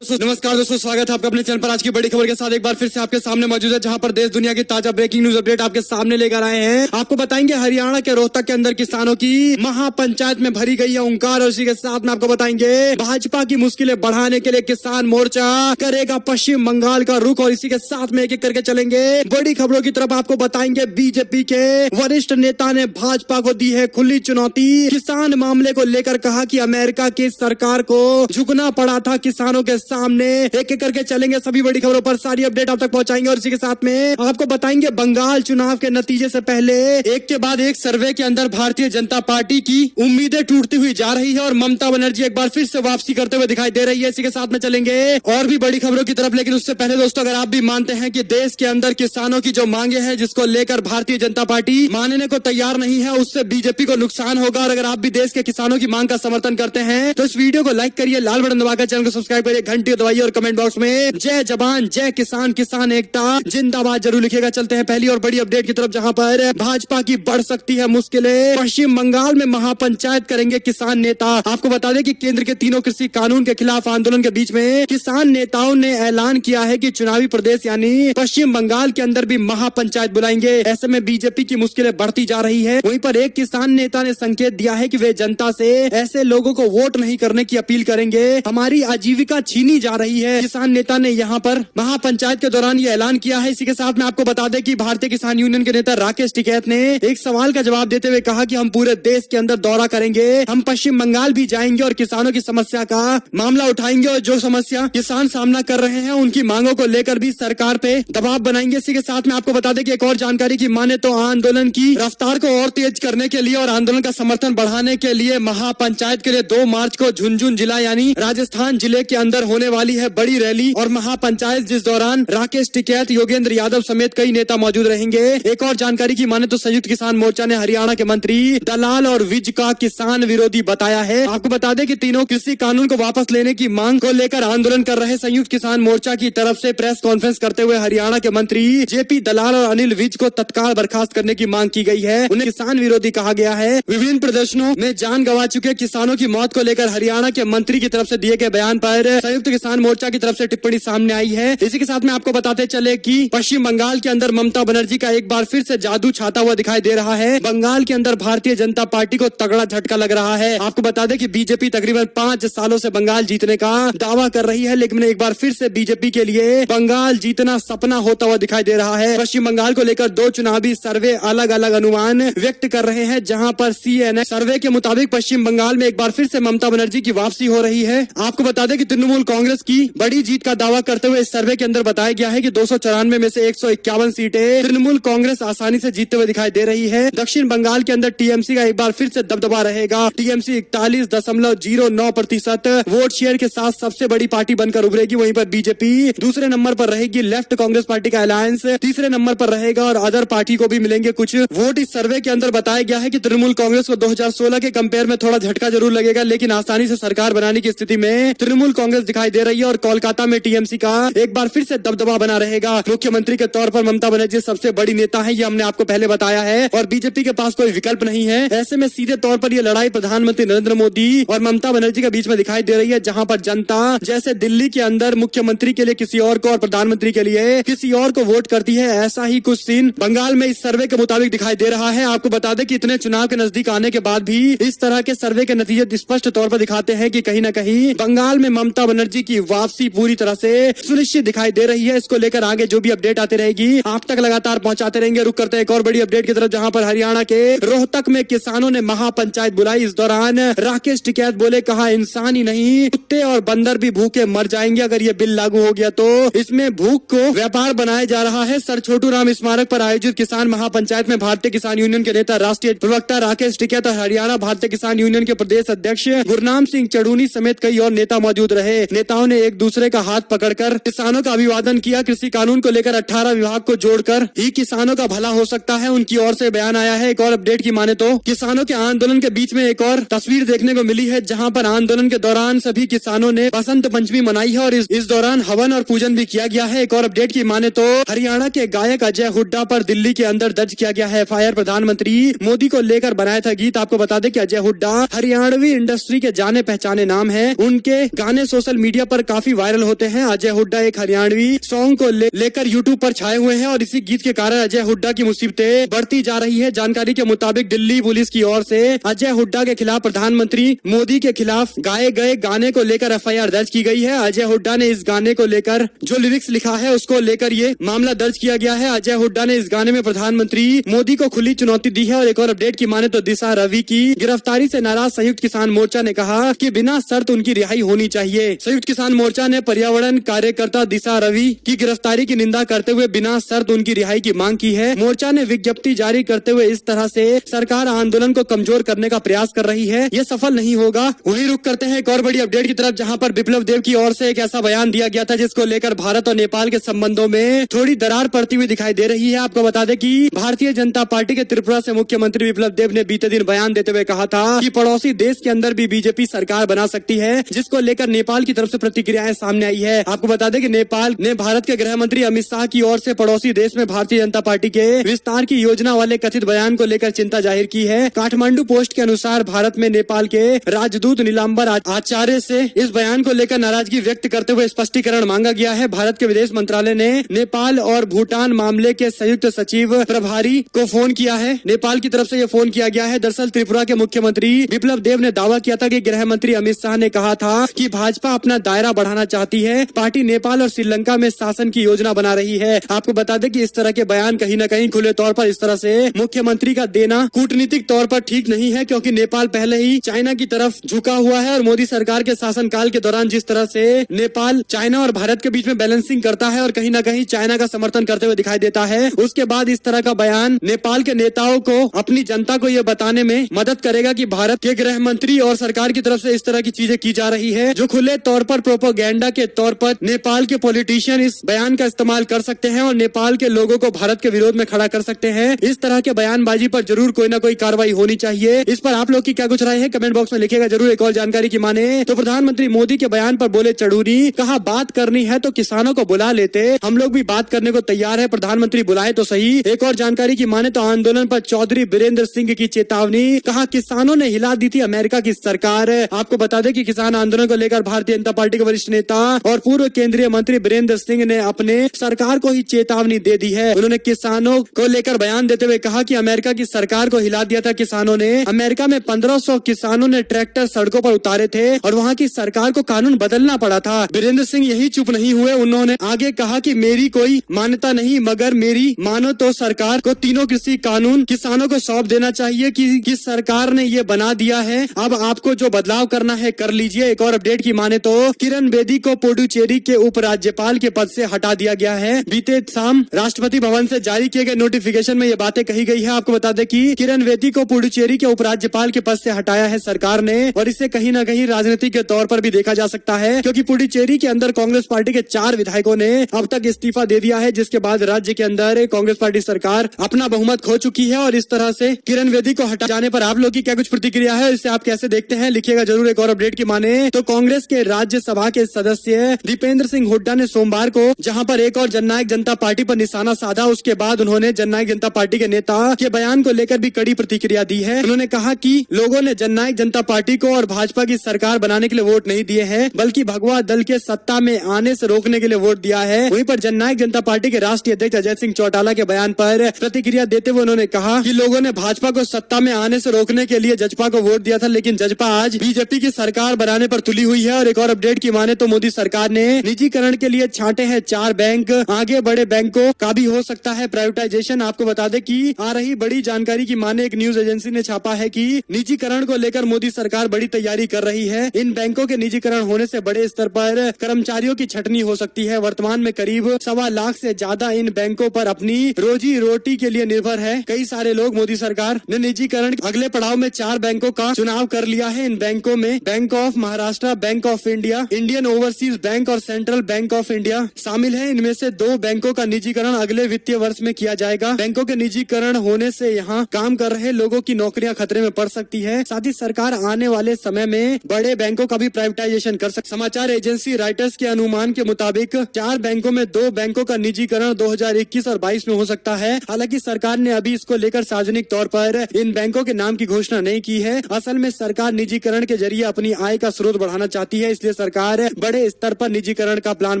नमस्कार दोस्तों, स्वागत है आपका अपने चैनल पर। आज की बड़ी खबर के साथ एक बार फिर से आपके सामने मौजूद है, जहां पर देश दुनिया की ताजा ब्रेकिंग न्यूज अपडेट आपके सामने लेकर आए हैं। आपको बताएंगे हरियाणा के रोहतक के अंदर किसानों की महापंचायत में भरी गई है ओंकार, और इसी के साथ में आपको बताएंगे भाजपा की मुश्किलें बढ़ाने के लिए किसान मोर्चा करेगा पश्चिम बंगाल का रुख, और इसी के साथ में एक एक करके चलेंगे बड़ी खबरों की तरफ। आपको बताएंगे बीजेपी के वरिष्ठ नेता ने भाजपा को दी है खुली चुनौती। किसान मामले को लेकर कहा कि अमेरिका की सरकार को झुकना पड़ा था किसानों के सामने। एक एक करके चलेंगे सभी बड़ी खबरों पर, सारी अपडेट आप तक पहुंचाएंगे। और इसी के साथ में आपको बताएंगे बंगाल चुनाव के नतीजे से पहले एक के बाद एक सर्वे के अंदर भारतीय जनता पार्टी की उम्मीदें टूटती हुई जा रही है, और ममता बनर्जी एक बार फिर से वापसी करते हुए दिखाई दे रही है। इसी के साथ में चलेंगे और भी बड़ी खबरों की तरफ, लेकिन उससे पहले दोस्तों, अगर आप भी मानते हैं कि देश के अंदर किसानों की जो मांगे हैं, जिसको लेकर भारतीय जनता पार्टी मानने को तैयार नहीं है, उससे बीजेपी को नुकसान होगा, और अगर आप भी देश के किसानों की मांग का समर्थन करते हैं तो इस वीडियो को लाइक करिए, लाल बटन दबाकर चैनल को सब्सक्राइब करिए, घंटी दबाइए, और कमेंट बॉक्स में जय जवान जय किसान, किसान एकता जिंदाबाद जरूर लिखिएगा। चलते हैं पहली और बड़ी अपडेट की तरफ, जहां पर भाजपा की बढ़ सकती है मुश्किलें। पश्चिम बंगाल में महापंचायत करेंगे किसान नेता। आपको बता दें कि केंद्र के तीनों कृषि कानून के खिलाफ आंदोलन के बीच में किसान नेताओं ने ऐलान किया है कि चुनावी प्रदेश यानी पश्चिम बंगाल के अंदर भी महापंचायत बुलाएंगे। ऐसे में बीजेपी की मुश्किलें बढ़ती जा रही है। वहीं पर एक किसान नेता ने संकेत दिया है कि वे जनता से ऐसे लोगों को वोट नहीं करने की अपील करेंगे, हमारी आजीविका छीनी जा रही है। किसान नेता ने यहां पर महापंचायत के दौरान ये ऐलान किया है। इसी के साथ में आपको बता दें कि भारतीय किसान यूनियन के नेता राकेश टिकैत ने एक सवाल का जवाब देते हुए कहा कि हम पूरे देश के अंदर दौरा करेंगे, हम पश्चिम बंगाल भी जाएंगे और किसानों की समस्या का मामला उठाएंगे, और जो समस्या किसान सामना कर रहे हैं उनकी मांगों को लेकर भी सरकार पे दबाव बनाएंगे। इसी के साथ में आपको बता दें कि एक और जानकारी की माने तो आंदोलन की रफ्तार को और तेज करने के लिए और आंदोलन का समर्थन बढ़ाने के लिए महापंचायत के लिए 2 मार्च को झुंझुनू जिला यानी राजस्थान जिले के अंदर होने वाली है बड़ी रैली और महापंचायत, जिस दौरान राकेश टिकैत, योगेंद्र यादव समेत कई नेता मौजूद रहेंगे। एक और जानकारी की माने तो संयुक्त किसान मोर्चा ने हरियाणा के मंत्री दलाल और विज का किसान विरोधी बताया है। आपको बता दें कि तीनों कृषि कानून को वापस लेने की मांग को लेकर आंदोलन कर रहे संयुक्त किसान मोर्चा की तरफ से प्रेस कॉन्फ्रेंस करते हुए हरियाणा के मंत्री जेपी दलाल और अनिल विज को तत्काल बर्खास्त करने की मांग की गई है। उन्हें किसान विरोधी कहा गया है। विभिन्न प्रदर्शनों में जान गंवा चुके किसानों की मौत को लेकर हरियाणा के मंत्री की तरफ से दिए गए बयान पर संयुक्त किसान मोर्चा की तरफ से टिप्पणी सामने आई है। इसी के साथ में आपको बताते चले कि पश्चिम बंगाल के अंदर ममता बनर्जी का एक बार फिर से जादू छाता हुआ दिखाई दे रहा है। बंगाल के अंदर भारतीय जनता पार्टी को तगड़ा झटका लग रहा है। आपको बता दें कि बीजेपी तकरीबन 5 सालों से बंगाल जीतने का दावा कर रही है, लेकिन एक बार फिर से बीजेपी के लिए बंगाल जीतना सपना होता हुआ दिखाई दे रहा है। पश्चिम बंगाल को लेकर 2 चुनावी सर्वे अलग अलग अनुमान व्यक्त कर रहे हैं, जहां पर CNN सर्वे के मुताबिक पश्चिम बंगाल में एक बार फिर से ममता बनर्जी की वापसी हो रही है। आपको बता दें कि तृणमूल कांग्रेस की बड़ी जीत का दावा करते हुए इस सर्वे के अंदर बताया गया है कि 294 में से 151 सीटें तृणमूल कांग्रेस आसानी से जीतते हुए दिखाई दे रही है। दक्षिण बंगाल के अंदर टीएमसी का एक बार फिर से दबदबा रहेगा। टीएमसी 41.09% वोट शेयर के साथ सबसे बड़ी पार्टी बनकर उभरेगी। वहीं पर बीजेपी दूसरे नंबर पर रहेगी। लेफ्ट कांग्रेस पार्टी का अलायंस तीसरे नंबर पर रहेगा, और अदर पार्टी को भी मिलेंगे कुछ वोट। इस सर्वे के अंदर बताया गया है कि तृणमूल कांग्रेस को 2016 के कंपेयर में थोड़ा झटका जरूर लगेगा, लेकिन आसानी से सरकार बनाने की स्थिति में तृणमूल कांग्रेस दिखाई दे रही है, और कोलकाता में टीएमसी का एक बार फिर से दबदबा बना रहेगा। मुख्यमंत्री के तौर पर ममता बनर्जी सबसे बड़ी नेता है, ये हमने आपको पहले बताया है, और बीजेपी के पास कोई विकल्प नहीं है। ऐसे में सीधे तौर पर ये लड़ाई प्रधानमंत्री नरेंद्र मोदी और ममता बनर्जी के बीच में दिखाई दे रही है, जहां पर जनता जैसे दिल्ली के अंदर मुख्यमंत्री के लिए किसी और को और प्रधानमंत्री के लिए किसी और को वोट करती है, ऐसा ही कुछ सीन बंगाल में इस सर्वे के मुताबिक दिखाई दे रहा है। आपको बता दें कि इतने चुनाव के नजदीक आने के बाद भी इस तरह के सर्वे के नतीजे स्पष्ट तौर पर दिखाते हैं कि कहीं न कहीं बंगाल में ममता बनर्जी की वापसी पूरी तरह से सुनिश्चित दिखाई दे रही है। इसको लेकर आगे जो भी अपडेट आती रहेगी आप तक लगातार पहुंचाते रहेंगे। रुक करते हैं एक और बड़ी अपडेट की तरफ, जहां पर हरियाणा के रोहतक में किसानों ने महापंचायत बुलाई। इस दौरान राकेश टिकैत बोले, कहा इंसान ही नहीं कुत्ते और बंदर भी भूखे मर जाएंगे अगर ये बिल लागू हो गया तो। इसमें भूख को व्यापार बनाया जा रहा है। सर छोटू राम स्मारक पर आयोजित किसान महापंचायत में भारतीय किसान यूनियन के नेता राष्ट्रीय प्रवक्ता राकेश टिकैत और हरियाणा भारतीय किसान यूनियन के प्रदेश अध्यक्ष गुरनाम सिंह चढ़ूनी समेत कई और नेता मौजूद रहे। नेताओं ने एक दूसरे का हाथ पकड़कर किसानों का अभिवादन किया। कृषि कानून को लेकर 18 विभाग को जोड़कर ही किसानों का भला हो सकता है, उनकी ओर से बयान आया है। एक और अपडेट की माने तो किसानों के आंदोलन के बीच में एक और तस्वीर देखने को मिली है, जहां पर आंदोलन के दौरान सभी किसानों ने बसंत पंचमी मनाई है, और इस दौरान हवन और पूजन भी किया गया है। एक और अपडेट की माने तो हरियाणा के गायक अजय हुड्डा पर दिल्ली के अंदर दर्ज किया गया है FIR। प्रधानमंत्री मोदी को लेकर बनाया था गीत। आपको बता दें कि अजय हुड्डा हरियाणवी इंडस्ट्री के जाने पहचाने नाम है। उनके गाने सोशल मीडिया मीडिया पर काफी वायरल होते हैं। अजय हुड्डा एक हरियाणवी सॉन्ग को लेकर यूट्यूब पर छाए हुए हैं और इसी गीत के कारण अजय हुड्डा की मुसीबतें बढ़ती जा रही है। जानकारी के मुताबिक दिल्ली पुलिस की ओर से अजय हुड्डा के खिलाफ प्रधानमंत्री मोदी के खिलाफ गाए गए गाने को लेकर FIR दर्ज की गई है। अजय हुड्डा ने इस गाने को लेकर जो लिरिक्स लिखा है उसको लेकर ये मामला दर्ज किया गया है। अजय हुड्डा ने इस गाने में प्रधानमंत्री मोदी को खुली चुनौती दी है। और एक और अपडेट की माने तो दिशा रवि की गिरफ्तारी से नाराज संयुक्त किसान मोर्चा ने कहा कि बिना शर्त उनकी रिहाई होनी चाहिए। संयुक्त किसान मोर्चा ने पर्यावरण कार्यकर्ता दिशा रवि की गिरफ्तारी की निंदा करते हुए बिना शर्त उनकी रिहाई की मांग की है। मोर्चा ने विज्ञप्ति जारी करते हुए इस तरह से सरकार आंदोलन को कमजोर करने का प्रयास कर रही है, ये सफल नहीं होगा। वहीं रुक करते हैं एक और बड़ी अपडेट की तरफ, जहां पर बिप्लब देब की ओर से एक ऐसा बयान दिया गया था जिसको लेकर भारत और नेपाल के संबंधों में थोड़ी दरार पड़ती हुई दिखाई दे रही है। आपको बता दें कि भारतीय जनता पार्टी के त्रिपुरा से मुख्यमंत्री बिप्लब देब ने बीते दिन बयान देते हुए कहा था कि पड़ोसी देश के अंदर भी बीजेपी सरकार बना सकती है, जिसको लेकर नेपाल की तरफ से प्रतिक्रियाएं सामने आई है। आपको बता दें कि नेपाल ने भारत के गृह मंत्री अमित शाह की ओर से पड़ोसी देश में भारतीय जनता पार्टी के विस्तार की योजना वाले कथित बयान को लेकर चिंता जाहिर की है। काठमांडू पोस्ट के अनुसार भारत में नेपाल के राजदूत नीलांबर आचार्य से इस बयान को लेकर नाराजगी व्यक्त करते हुए स्पष्टीकरण मांगा गया है। भारत के विदेश मंत्रालय ने नेपाल और भूटान मामले के संयुक्त सचिव प्रभारी को फोन किया है। नेपाल की तरफ से ये फोन किया गया है। दरअसल त्रिपुरा के मुख्यमंत्री बिप्लब देब ने दावा किया था कि गृह मंत्री अमित शाह ने कहा था कि भाजपा अपना दायरा बढ़ाना चाहती है, पार्टी नेपाल और श्रीलंका में शासन की योजना बना रही है। आपको बता दें कि इस तरह के बयान कहीं न कहीं खुले तौर पर इस तरह से मुख्यमंत्री का देना कूटनीतिक तौर पर ठीक नहीं है, क्योंकि नेपाल पहले ही चाइना की तरफ झुका हुआ है और मोदी सरकार के शासनकाल के दौरान जिस तरह से नेपाल चाइना और भारत के बीच में बैलेंसिंग करता है और कहीं न कहीं चाइना का समर्थन करते हुए दिखाई देता है, उसके बाद इस तरह का बयान नेपाल के नेताओं को अपनी जनता को ये बताने में मदद करेगा कि भारत के गृह मंत्री और सरकार की तरफ से इस तरह की चीजें की जा रही है, जो खुले तौर पर प्रोपोगेंडा के तौर पर नेपाल के पॉलिटिशियन इस बयान का इस्तेमाल कर सकते हैं और नेपाल के लोगों को भारत के विरोध में खड़ा कर सकते हैं। इस तरह के बयानबाजी पर जरूर कोई ना कोई कार्रवाई होनी चाहिए। इस पर आप लोग की क्या कुछ राय है, कमेंट बॉक्स में लिखेगा जरूर। एक और जानकारी की माने तो प्रधानमंत्री मोदी के बयान पर बोले चढ़ूरी, कहा बात करनी है तो किसानों को बुला लेते, हम लोग भी बात करने को तैयार है, प्रधानमंत्री बुलाए तो सही। एक और जानकारी की माने तो आंदोलन पर चौधरी बीरेंद्र सिंह की चेतावनी, कहा किसानों ने हिला दी थी अमेरिका की सरकार। आपको बता दें कि किसान आंदोलन को लेकर भारतीय जनता पार्टी के वरिष्ठ नेता और पूर्व केंद्रीय मंत्री बीरेंद्र सिंह ने अपने सरकार को ही चेतावनी दे दी है। उन्होंने किसानों को लेकर बयान देते हुए कहा कि अमेरिका की सरकार को हिला दिया था किसानों ने। अमेरिका में 1500 किसानों ने ट्रैक्टर सड़कों पर उतारे थे और वहाँ की सरकार को कानून बदलना पड़ा था। बीरेंद्र सिंह यही चुप नहीं हुए, उन्होंने आगे कहा कि मेरी कोई मान्यता नहीं, मगर मेरी मानो तो सरकार को तीनों कृषि कानून किसानों को सौंप देना चाहिए कि सरकार ने ये बना दिया है, अब आपको जो बदलाव करना है कर लीजिए। एक और अपडेट की माने तो किरण बेदी को पुडुचेरी के उपराज्यपाल के पद से हटा दिया गया है। बीते शाम राष्ट्रपति भवन से जारी किए गए नोटिफिकेशन में ये बातें कही गई है। आपको बता दें कि किरण बेदी को पुडुचेरी के उपराज्यपाल के पद से हटाया है सरकार ने और इसे कहीं न कहीं राजनीति के तौर पर भी देखा जा सकता है, क्योंकि पुडुचेरी के अंदर कांग्रेस पार्टी के 4 विधायकों ने अब तक इस्तीफा दे दिया है, जिसके बाद राज्य के अंदर कांग्रेस पार्टी सरकार अपना बहुमत खो चुकी है। और इस तरह से किरण बेदी को हटा जाने पर आप लोग की क्या कुछ प्रतिक्रिया है, इसे आप कैसे देखते हैं, लिखिएगा जरूर। एक और अपडेट की माने तो कांग्रेस के राज्यसभा के सदस्य दीपेंद्र सिंह हुड्डा ने सोमवार को जहां पर एक और जननायक जनता पार्टी पर निशाना साधा, उसके बाद उन्होंने जननायक जनता पार्टी के नेता के बयान को लेकर भी कड़ी प्रतिक्रिया दी है। उन्होंने कहा कि लोगों ने जननायक जनता पार्टी को और भाजपा की सरकार बनाने के लिए वोट नहीं दिए हैं, बल्कि भगवा दल के सत्ता में आने से रोकने के लिए वोट दिया है। वहीं पर जननायक जनता पार्टी के राष्ट्रीय अध्यक्ष अजय सिंह चौटाला के बयान पर प्रतिक्रिया देते हुए उन्होंने कहा कि लोगों ने भाजपा को सत्ता में आने से रोकने के लिए जजपा को वोट दिया था, लेकिन जजपा आज बीजेपी की सरकार बनाने पर तुली हुई है। और एक और अपडेट की माने तो मोदी सरकार ने निजीकरण के लिए छांटे हैं 4 बैंक, आगे बड़े बैंकों का भी हो सकता है प्राइवेटाइजेशन। आपको बता दें कि आ रही बड़ी जानकारी की माने एक न्यूज एजेंसी ने छापा है कि निजीकरण को लेकर मोदी सरकार बड़ी तैयारी कर रही है। इन बैंकों के निजीकरण होने से बड़े स्तर पर कर्मचारियों की छटनी हो सकती है। वर्तमान में करीब 1.25 लाख से ज्यादा इन बैंकों पर अपनी रोजी रोटी के लिए निर्भर है। कई सारे लोग मोदी सरकार ने निजीकरण अगले पड़ाव में 4 बैंकों का चुनाव कर लिया है। इन बैंकों में bank of Maharashtra, bank of India, Indian overseas bank और सेंट्रल बैंक ऑफ इंडिया शामिल है। इनमें से 2 बैंकों का निजीकरण अगले वित्तीय वर्ष में किया जाएगा। बैंकों के निजीकरण होने से यहाँ काम कर रहे लोगों की नौकरियां खतरे में पड़ सकती है। साथ ही सरकार आने वाले समय में बड़े बैंकों का भी प्राइवेटाइजेशन कर सकती है। समाचार एजेंसी राइटर्स के अनुमान के मुताबिक 4 बैंकों में 2 बैंकों का निजीकरण 2021 और 22 में हो सकता है। हालांकि सरकार ने अभी इसको लेकर सार्वजनिक तौर पर इन बैंकों के नाम की घोषणा नहीं की है। असल में सरकार निजीकरण के जरिए अपनी आय का स्रोत बढ़ाना चाहती है, इसलिए सरकार बड़े स्तर पर निजीकरण का प्लान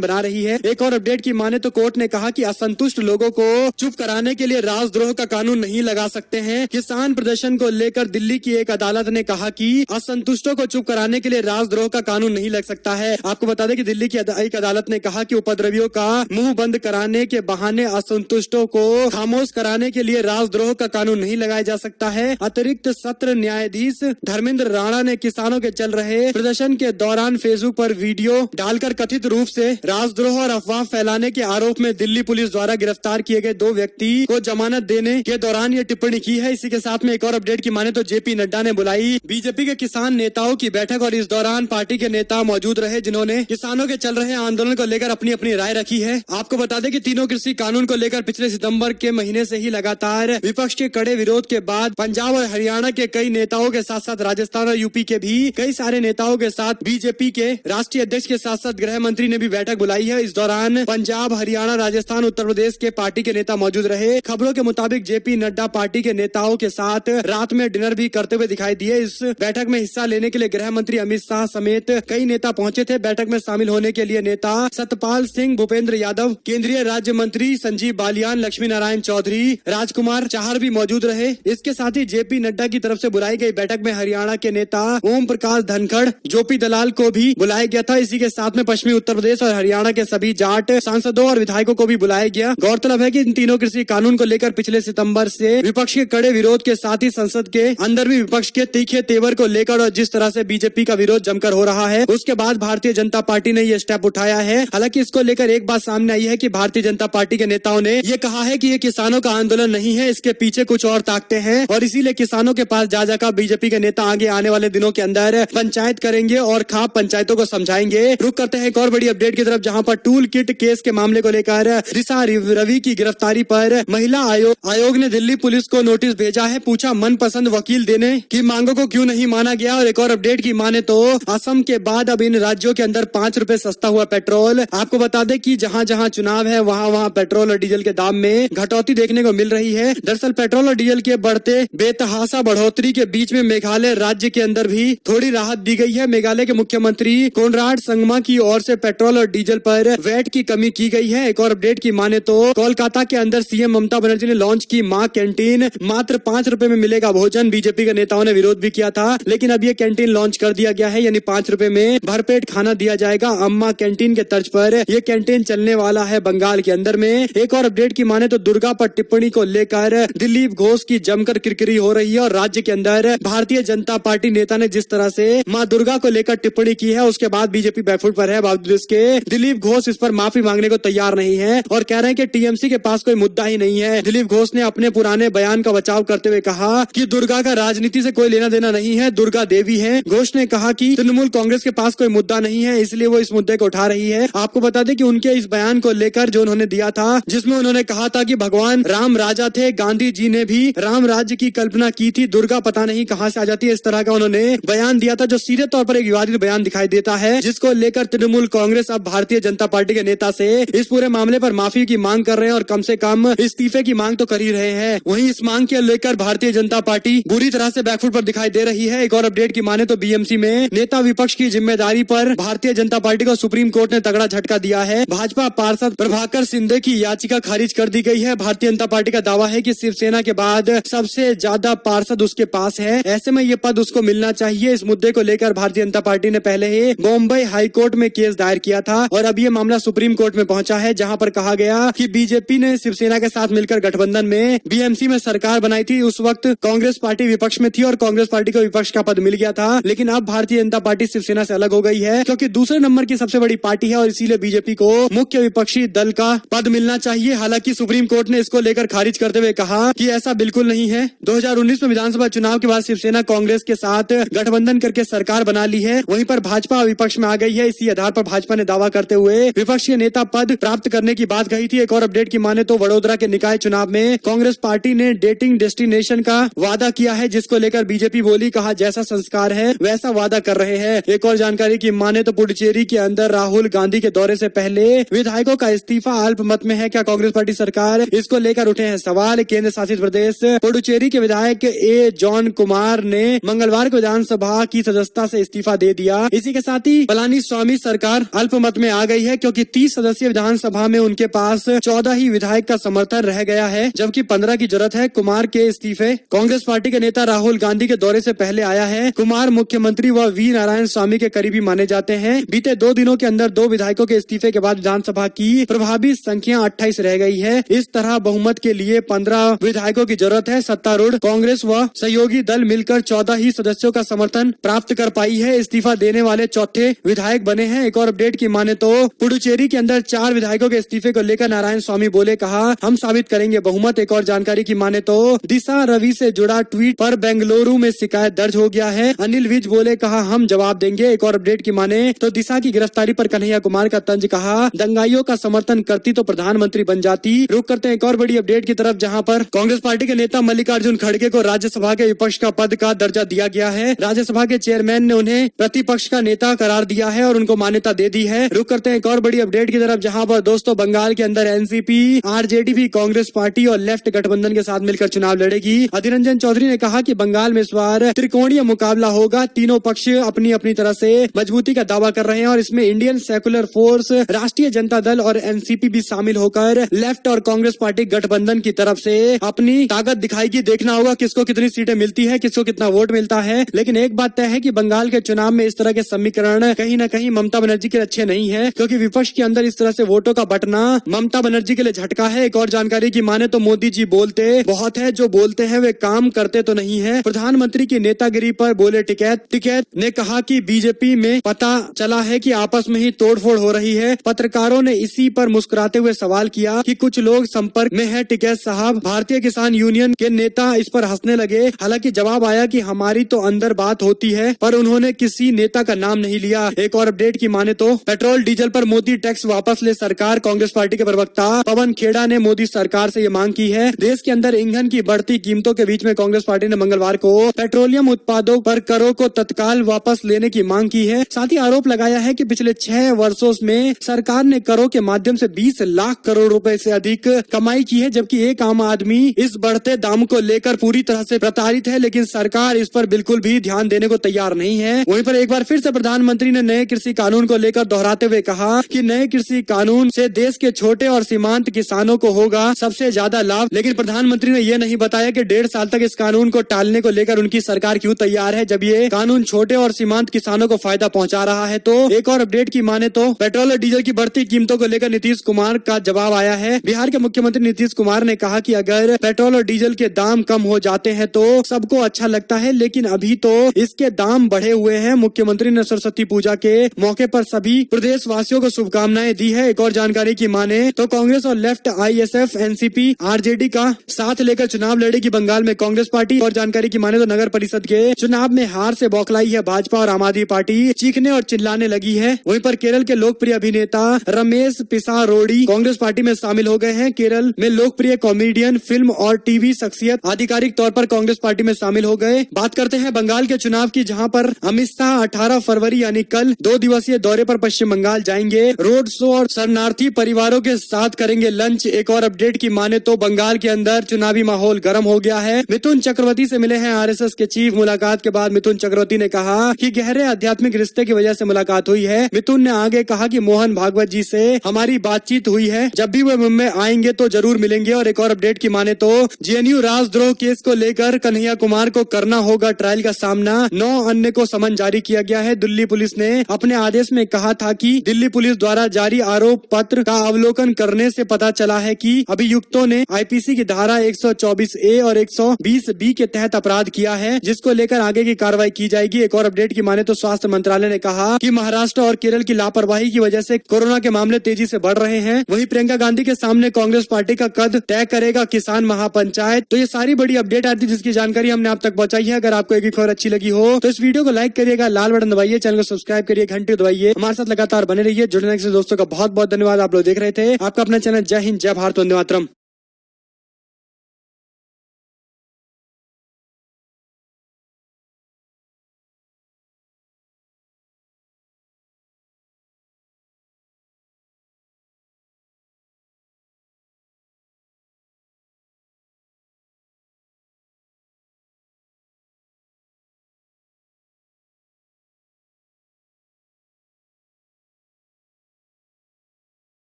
बना रही है। एक और अपडेट की माने तो कोर्ट ने कहा कि असंतुष्ट लोगों को चुप कराने के लिए राजद्रोह का कानून नहीं लगा सकते हैं। किसान प्रदर्शन को लेकर दिल्ली की एक अदालत ने कहा कि असंतुष्टों को चुप कराने के लिए राजद्रोह का कानून नहीं लग सकता है। आपको बता दें कि दिल्ली की एक अदालत ने कहा कि उपद्रवियों का मुंह बंद कराने के बहाने असंतुष्टों को खामोश कराने के लिए राजद्रोह का कानून नहीं लगाया जा सकता है। अतिरिक्त सत्र न्यायाधीश धर्मेंद्र राणा ने किसानों के चल रहे प्रदर्शन के दौरान फेसबुक पर वीडियो डालकर कथित रूप से राजद्रोह और अफवाह फैलाने के आरोप में दिल्ली पुलिस द्वारा गिरफ्तार किए गए 2 व्यक्ति को जमानत देने के दौरान ये टिप्पणी की है। इसी के साथ में एक और अपडेट की माने तो जेपी नड्डा ने बुलाई बीजेपी के किसान नेताओं की बैठक और इस दौरान पार्टी के नेता मौजूद रहे जिन्होंने किसानों के चल रहे आंदोलन को लेकर अपनी अपनी राय रखी है। आपको बता दें कि तीनों कृषि कानून को लेकर पिछले सितंबर के महीने से ही लगातार विपक्ष के कड़े विरोध के बाद पंजाब और हरियाणा के कई नेताओं के साथ साथ राजस्थान और यूपी के भी कई सारे नेताओं के साथ बीजेपी के राष्ट्रीय अध्यक्ष के साथ साथ गृह मंत्री ने भी बैठक बुलाई है। इस दौरान पंजाब, हरियाणा, राजस्थान, उत्तर प्रदेश के पार्टी के नेता मौजूद रहे। खबरों के मुताबिक जेपी नड्डा पार्टी के नेताओं के साथ रात में डिनर भी करते हुए दिखाई दिए। इस बैठक में हिस्सा लेने के लिए गृह मंत्री अमित शाह समेत कई नेता पहुंचे थे। बैठक में शामिल होने के लिए नेता सतपाल सिंह, भूपेंद्र यादव, केंद्रीय राज्य मंत्री संजीव बालियान, लक्ष्मी नारायण चौधरी, राजकुमार चाहर भी मौजूद रहे। इसके साथ ही जेपी नड्डा की तरफ से बुलाई गई बैठक में हरियाणा के नेता ओम प्रकाश धनखड़, जोपी दलाल को भी बुलाया गया था। इसी के साथ में पश्चिमी उत्तर प्रदेश और हरियाणा के सभी जाट सांसदों और विधायकों को भी बुलाया गया। गौरतलब है कि इन तीनों कृषि कानून को लेकर पिछले सितंबर से विपक्ष के कड़े विरोध के साथ ही संसद के अंदर भी विपक्ष के तीखे तेवर को लेकर और जिस तरह से बीजेपी का विरोध जमकर हो रहा है, उसके बाद भारतीय जनता पार्टी ने ये स्टेप उठाया है। हालांकि इसको लेकर एक बात सामने आई है कि भारतीय जनता पार्टी के नेताओं ने ये कहा है कि ये किसानों का आंदोलन नहीं है, इसके पीछे कुछ और ताकतें हैं और इसीलिए किसानों के पास जा जाकर बीजेपी के नेता आगे आने वाले दिनों के अंदर पंचायत करेंगे और खाप पंचायतों को समझाएंगे। रुक करते हैं एक और बड़ी अपडेट की तरफ, जहां पर टूल किट केस के मामले को लेकर ऋषा रवि की गिरफ्तारी पर महिला आयोग ने दिल्ली पुलिस को नोटिस भेजा है। पूछा मनपसंद वकील देने की मांगों को क्यों नहीं माना गया। और एक और अपडेट की माने तो असम के बाद अब इन राज्यों के अंदर 5 रुपए सस्ता हुआ पेट्रोल। आपको बता दें कि जहां जहां चुनाव है वहां पेट्रोल और डीजल के दाम में घटौती देखने को मिल रही है। दरअसल पेट्रोल और डीजल के बढ़ते बेतहाशा बढ़ोतरी के बीच में मेघालय राज्य के अंदर भी थोड़ी राहत दी गई है। मेघालय के मुख्यमंत्री कोनराड संगमा की ओर से पेट्रोल और डीजल पर वैट की कमी की गई है। एक और अपडेट की माने तो कोलकाता के अंदर सीएम ममता बनर्जी ने लॉन्च की मां कैंटीन, मात्र 5 रुपए में मिलेगा भोजन। बीजेपी के नेताओं ने विरोध भी किया था, लेकिन अब ये कैंटीन लॉन्च कर दिया गया है, यानी 5 रुपए में भरपेट खाना दिया जाएगा। अम्मा कैंटीन के तर्ज पर ये कैंटीन चलने वाला है बंगाल के अंदर में। एक और अपडेट की माने तो दुर्गा पर टिप्पणी को लेकर दिलीप घोष की जमकर किरकिरी हो रही है और राज्य के अंदर भारतीय जनता पार्टी नेता ने जिस तरह से मां दुर्गा को लेकर टिप्पणी की है, उसके बाद बीजेपी बैकफुट पर है। बावजूद इसके दिलीप घोष इस पर माफी मांगने को तैयार नहीं है और कह रहे हैं कि टीएमसी के पास कोई मुद्दा ही नहीं है। दिलीप घोष ने अपने पुराने बयान का बचाव करते हुए कहा कि दुर्गा का राजनीति से कोई लेना देना नहीं है, दुर्गा देवी है। घोष ने कहा कि तृणमूल कांग्रेस के पास कोई मुद्दा नहीं है, इसलिए वो इस मुद्दे को उठा रही है। आपको बता दें कि उनके इस बयान को लेकर जो उन्होंने दिया था, जिसमें उन्होंने कहा था कि भगवान राम राजा थे, गांधी जी ने भी राम राज्य की कल्पना की थी, दुर्गा पता नहीं कहां से आ जाती है, इस तरह का उन्होंने बयान दिया था, जो सीधे तौर पर एक विवादित बयान दिखाई देता है, जिसको लेकर तृणमूल कांग्रेस अब भारतीय जनता पार्टी के नेता से इस पूरे मामले पर माफी की मांग कर रहे हैं और कम से कम इस्तीफे की मांग तो कर ही रहे हैं। वहीं इस मांग के लेकर भारतीय जनता पार्टी बुरी तरह से बैकफुट पर दिखाई दे रही है। एक और अपडेट की माने तो बीएमसी में नेता विपक्ष की जिम्मेदारी पर भारतीय जनता पार्टी को सुप्रीम कोर्ट ने तगड़ा झटका दिया है। भाजपा पार्षद प्रभाकर सिंधे की याचिका खारिज कर दी गई है। भारतीय जनता पार्टी का दावा है कि शिवसेना के बाद सबसे ज्यादा पार्षद उसके पास है, ऐसे में ये पद उसको मिलना चाहिए। इस मुद्दे को लेकर भारतीय जनता पार्टी ने पहले ही बॉम्बे हाईकोर्ट में केस दायर किया था और अब ये मामला सुप्रीम कोर्ट में पहुंचा है, जहां पर कहा गया कि बीजेपी ने शिवसेना के साथ मिलकर गठबंधन में बीएमसी में सरकार बनाई थी। उस वक्त कांग्रेस पार्टी विपक्ष में थी और कांग्रेस पार्टी को विपक्ष का पद मिल गया था, लेकिन अब भारतीय जनता पार्टी शिवसेना से अलग हो गई है, क्योंकि दूसरे नंबर की सबसे बड़ी पार्टी है और इसीलिए बीजेपी को मुख्य विपक्षी दल का पद मिलना चाहिए। हालांकि सुप्रीम कोर्ट ने इसको लेकर खारिज करते हुए कहा कि ऐसा बिल्कुल नहीं है। 2019 में विधानसभा चुनाव के बाद शिवसेना कांग्रेस के साथ गठबंधन करके सरकार बना ली है, वहीं पर भाजपा विपक्ष में आ गई है। इसी आधार पर भाजपा ने दावा करते हुए विपक्ष के नेता पद प्राप्त करने की बात कही थी। एक और अपडेट की माने तो वडोदरा के निकाय चुनाव में कांग्रेस पार्टी ने डेटिंग डेस्टिनेशन का वादा किया है, जिसको लेकर बीजेपी बोली, कहा जैसा संस्कार है वैसा वादा कर रहे हैं। एक और जानकारी की माने तो पुडुचेरी के अंदर राहुल गांधी के दौरे से पहले विधायकों का इस्तीफा अल्पमत में है। क्या कांग्रेस पार्टी सरकार इसको लेकर उठे हैं सवाल। केंद्र शासित प्रदेश पुडुचेरी के विधायक ए जॉन कुमार ने मंगलवार को विधानसभा की सदस्यता से इस्तीफा दे दिया। इसी के साथ ही पलानीस्वामी सरकार अल्पमत में आ गई है, क्योंकि 30 सदस्यीय विधानसभा में उनके पास 14 ही विधायक का समर्थन रह गया है, जबकि 15 की जरूरत है। कुमार के इस्तीफे कांग्रेस पार्टी के नेता राहुल गांधी के दौरे से पहले आया है। कुमार मुख्यमंत्री व वी नारायण स्वामी के करीबी माने जाते हैं। बीते 2 दिनों के अंदर 2 विधायकों के इस्तीफे के बाद विधानसभा की प्रभावी संख्या 28 रह गई है। इस तरह बहुमत के लिए 15 विधायकों की जरूरत है। सत्तारूढ़ कांग्रेस व सहयोगी दल मिलकर 14 ही सदस्यों का समर्थन प्राप्त कर पाई है। इस्तीफा देने वाले चौथे विधायक बने हैं। एक और अपडेट की माने तो पुडुचेरी के अंदर 4 विधायकों के इस्तीफे को लेकर नारायण स्वामी बोले, कहा हम साबित करेंगे बहुमत। एक और जानकारी की माने तो दिशा रवि से जुड़ा ट्वीट पर बेंगलुरु में शिकायत दर्ज हो गया है। अनिल विज बोले, कहा हम जवाब देंगे। एक और अपडेट की माने तो दिशा की गिरफ्तारी पर कन्हैया कुमार का तंज, कहा दंगाइयों का समर्थन करती तो प्रधानमंत्री बन जाती। रुक करते हैं एक और बड़ी अपडेट की तरफ, जहां पर कांग्रेस पार्टी के नेता मल्लिकार्जुन खड़गे को राज्यसभा के विपक्ष का पद का दर्जा दिया गया है। राज्यसभा के चेयरमैन ने उन्हें प्रतिपक्ष का नेता करार दिया है और उनको मान्यता दे दी है। रुक करते हैं एक और बड़ी अपडेट की तरफ, जहां पर दोस्तों बंगाल के अंदर एनसीपी, आरजेडी भी कांग्रेस पार्टी और लेफ्ट गठबंधन के साथ मिलकर चुनाव लड़ेगी। अधीर रंजन चौधरी ने कहा कि बंगाल में इस बार त्रिकोणीय मुकाबला होगा। तीनों पक्ष अपनी अपनी तरह से मजबूती का दावा कर रहे हैं और इसमें इंडियन सेकुलर फोर्स, राष्ट्रीय जनता दल और एनसीपी भी शामिल होकर लेफ्ट और कांग्रेस पार्टी गठबंधन की तरफ से अपनी ताकत दिखाएगी। देखना होगा किसको कितनी सीटें मिलती है, किसको कितना वोट मिलता है। लेकिन एक बात तय है कि बंगाल के चुनाव में इस तरह के समीकरण कहीं न कहीं ममता बनर्जी के अच्छे नहीं है, क्योंकि विपक्ष के अंदर इस तरह से वोटों का बंटना ममता बनर्जी के लिए झटका है। एक और जानकारी की माने तो मोदी जी बोलते बहुत है, जो बोलते हैं वे काम करते तो नहीं है। प्रधानमंत्री की नेतागिरी पर बोले टिकैत ने कहा कि बीजेपी में पता चला है कि आपस में ही तोड़फोड़ हो रही है। पत्रकारों ने इसी पर मुस्कुराते हुए सवाल किया कि कुछ लोग संपर्क में है टिकैत साहब। भारतीय किसान यूनियन के नेता इस पर हंसने लगे। हालांकि जवाब आया कि हमारी तो अंदर बात होती है, पर उन्होंने किसी नेता का नाम नहीं लिया। एक और अपडेट की माने तो पेट्रोल डीजल पर मोदी टैक्स वापस ले सरकार। कांग्रेस पार्टी के प्रवक्ता पवन खेड़ा ने मोदी सरकार से ये मांग की है। देश के अंदर ईंधन की बढ़ती कीमतों के बीच में कांग्रेस पार्टी ने मंगलवार को पेट्रोलियम उत्पादों पर करों को तत्काल वापस लेने की मांग की है। साथ ही आरोप लगाया है कि पिछले 6 वर्षों में सरकार ने करों के माध्यम से 20 लाख करोड़ रुपए से अधिक कमाई की है, जबकि एक आम आदमी इस बढ़ते दाम को लेकर पूरी तरह से प्रताड़ित है। लेकिन सरकार इस पर बिल्कुल भी ध्यान देने को तैयार नहीं है। वहीं पर एक बार फिर से प्रधानमंत्री ने नए कृषि कानून को लेकर दोहराते हुए कहा कि नए कृषि कानून से देश के छोटे और सीमांत किसानों को होगा सबसे ज्यादा लाभ। लेकिन प्रधानमंत्री ने यह नहीं बताया कि 1.5 साल तक इस कानून को टालने को लेकर उनकी सरकार क्यों तैयार है, जब ये कानून छोटे और सीमांत किसानों को फायदा पहुंचा रहा है। तो एक और अपडेट की माने तो पेट्रोल और डीजल की बढ़ती कीमतों को लेकर नीतीश कुमार का जवाब आया है। बिहार के मुख्यमंत्री नीतीश कुमार ने कहा कि अगर पेट्रोल और डीजल के दाम कम हो जाते हैं तो सबको अच्छा लगता है, लेकिन अभी तो इसके दाम बढ़े हुए हैं। मुख्यमंत्री ने सरस्वती पूजा के मौके पर सभी प्रदेश वासियों को शुभकामनाएं दी है। एक और जानकारी की माने तो कांग्रेस और लेफ्ट आईएसएफ, एनसीपी, आरजेडी का साथ लेकर चुनाव लड़ेगी बंगाल में कांग्रेस पार्टी। और जानकारी की माने तो नगर परिषद के चुनाव में हार से बौखलाई है भाजपा और आम आदमी पार्टी चीखने और चिल्लाने लगी है। वहीं पर केरल के लोकप्रिय अभिनेता रमेश पिसारोडी कांग्रेस पार्टी में शामिल हो गए हैं। केरल में लोकप्रिय कॉमेडियन, फिल्म और टीवी शख्सियत आधिकारिक तौर पर कांग्रेस पार्टी में शामिल हो गए। बात करते हैं बंगाल के चुनाव की, जहां पर अमित शाह 18 फरवरी यानी कल 2 दिवसीय दौरे पर पश्चिम बंगाल जाएंगे। रोड शो और शरणार्थी परिवारों के साथ करेंगे लंच। एक और अपडेट की माने तो बंगाल के अंदर चुनावी माहौल गर्म हो गया है। मिथुन चक्रवर्ती से मिले हैं आरएसएस के चीफ। मुलाकात के बाद मिथुन चक्रवर्ती ने कहा कि गहरे आध्यात्मिक रिश्ते की वजह से मुलाकात हुई है। मिथुन ने आगे कहा कि मोहन भागवत जी से हमारी बातचीत हुई है, जब भी वे मुंबई आएंगे तो जरूर मिलेंगे। और एक और अपडेट की माने तो जेएनयू राजद्रोह केस को लेकर कन्हैया कुमार को करना होगा ट्रायल का सामना। 9 अन्य को समन जारी किया गया है। दिल्ली पुलिस ने अपने आदेश में कहा था कि दिल्ली पुलिस द्वारा जारी आरोप पत्र का अवलोकन करने से पता चला है कि अभियुक्तों ने आईपीसी की धारा 124A और 120B के तहत अपराध किया है, जिसको लेकर आगे की कार्रवाई की जाएगी। एक और अपडेट की माने तो स्वास्थ्य मंत्रालय ने कहा कि महाराष्ट्र और केरल की लापरवाही की वजह से कोरोना के मामले तेजी से बढ़ रहे हैं। वहीं प्रियंका गांधी के सामने कांग्रेस पार्टी का कद तय करेगा किसान महापंचायत। तो ये सारी बड़ी अपडेट आती है जिसकी जानकारी हमने आप तक पहुंचाई है। अगर आपको एक खबर अच्छी लगी हो तो इस वीडियो को लाइक करिएगा, लाल बटन दबाइए, चैनल को सब्सक्राइब करिए, घंटी दबाइए। हमारे साथ लगातार बने रहिए। जुड़ने से दोस्तों का बहुत बहुत धन्यवाद। आप लोग देख रहे थे आपका अपना चैनल जय हिंद, जय भारत, वंदे मातरम।